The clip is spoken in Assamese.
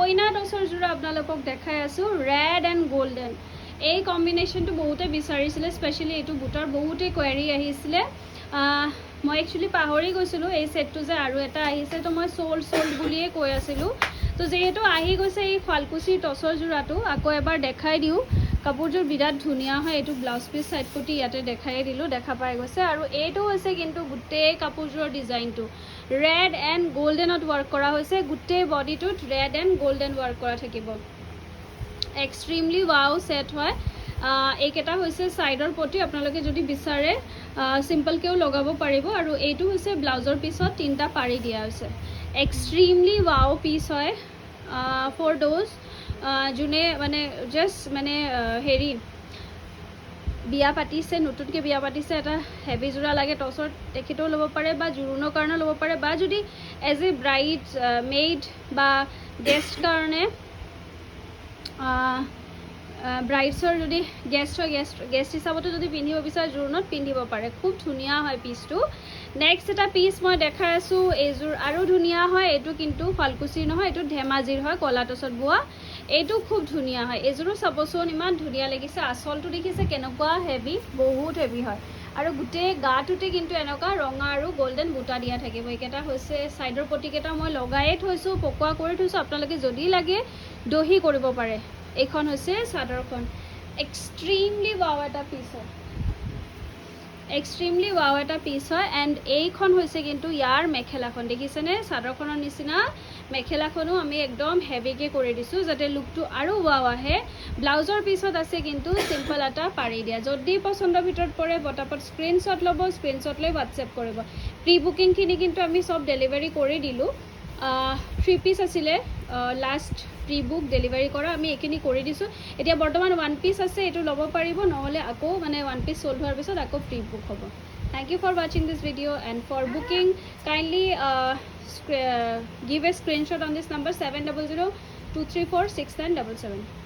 কইনা টচৰ যোৰা আপোনালোকক দেখাই আছোঁ ৰেড এণ্ড গোল্ডেন এই কম্বিনেশ্যনটো বহুতে বিচাৰিছিলে স্পেচিয়েলি এইটো বুটাৰ বহুতে কোৱাৰি আহিছিলে মই একচুৱেলি পাহৰি গৈছিলোঁ এই সেটটো যে আৰু এটা আহিছে তো মই সোল্ড বুলিয়ে কৈ আছিলোঁ তো যেহেতু আহি গৈছে এই শুৱালকুছিৰ টচৰ যোৰাটো আকৌ এবাৰ দেখাই দিওঁ কাপোৰযোৰ বিৰাট ধুনীয়া হয় এইটো ব্লাউজ পিচ সাইড পটি ইয়াতে দেখাই দিলোঁ দেখা পাই গৈছে আৰু এইটো হৈছে কিন্তু গোটেই কাপোৰযোৰৰ ডিজাইনটো ৰেড এণ্ড গোল্ডেনত ৱৰ্ক কৰা হৈছে গোটেই বডিটোত ৰেড এণ্ড গোল্ডেন ৱৰ্ক কৰা থাকিব এক্সট্ৰিমলি ৱাও সেট হয় এইকেইটা হৈছে সাইডৰ পটি আপোনালোকে যদি বিচাৰে সিম্পলকেও লগাব পাৰিব আৰু এইটো হৈছে ব্লাউজৰ পিছত তিনটা পাৰি দিয়া হৈছে এক্সট্ৰিমলি ৱাও পিচ হয় ফৰ দোজ যোনে মানে জাষ্ট মানে হেৰি বিয়া পাতিছে নতুনকৈ বিয়া পাতিছে এটা হেভি যোৰা লাগে টচৰ তেখেতেও ল'ব পাৰে বা জোৰোণৰ কাৰণে ল'ব পাৰে বা যদি এজ এ ব্ৰাইড মেইড বা গেষ্ট কাৰণে ব্ৰাইডছৰ যদি গেষ্ট হয় গেষ্ট হিচাপতো যদি পিন্ধিব বিচাৰে জোৰোণত পিন্ধিব পাৰে খুব ধুনীয়া হয় পিচটো নেক্সট এটা পিচ মই দেখাই আছোঁ এইযোৰ আৰু ধুনীয়া হয় এইটো কিন্তু শুৱালকুছিৰ নহয় এইটো ধেমাজিৰ হয় কলা টচত বোৱা এইটো খুব ধুনীয়া হয় এইযোৰো চাবচোন ইমান ধুনীয়া লাগিছে আচলটো দেখিছে কেনেকুৱা হেভি বহুত হেভি হয় আৰু গোটেই গাটোতে কিন্তু এনেকুৱা ৰঙা আৰু গোল্ডেন বুটা দিয়া থাকিব এইকেইটা হৈছে সাইডৰ পটিকেইটা মই লগায়ে থৈছোঁ পকোৱা কৰি থৈছোঁ আপোনালোকে যদি লাগে দহি কৰিব পাৰে এইখন হৈছে চাদৰখন এক্সট্ৰিমলি ৱাও এটা পিচ হয় এক্সট্ৰিমলি ৱাও এটা পিচ হয় এণ্ড এইখন হৈছে কিন্তু ইয়াৰ মেখেলাখন দেখিছেনে চাদৰখনৰ নিচিনা মেখেলাখনো আমি একদম হেভিকৈ কৰি দিছোঁ যাতে লুকটো আৰু ৱাও আহে ব্লাউজৰ পিছত আছে কিন্তু চিম্পল এটা পাৰি দিয়া যদি পচন্দৰ ভিতৰত পৰে পটাপট স্ক্ৰীনশ্বট ল'ব স্ক্ৰীনশ্বট লৈ হোৱাটছএপ কৰিব প্ৰি বুকিংখিনি কিন্তু আমি সব ডেলিভাৰী কৰি দিলোঁ 3 পিচ আছিলে লাষ্ট প্ৰি বুক ডেলিভাৰী কৰা আমি এইখিনি কৰি দিছোঁ এতিয়া বৰ্তমান 1 পিচ আছে এইটো ল'ব পাৰিব নহ'লে আকৌ মানে 1 পিচ সোল্ড হোৱাৰ পিছত আকৌ প্ৰি বুক হ'ব থ্যাংক ইউ ফৰ ৱাচিং this video' and for booking kindly give a screenshot on this number 7002346977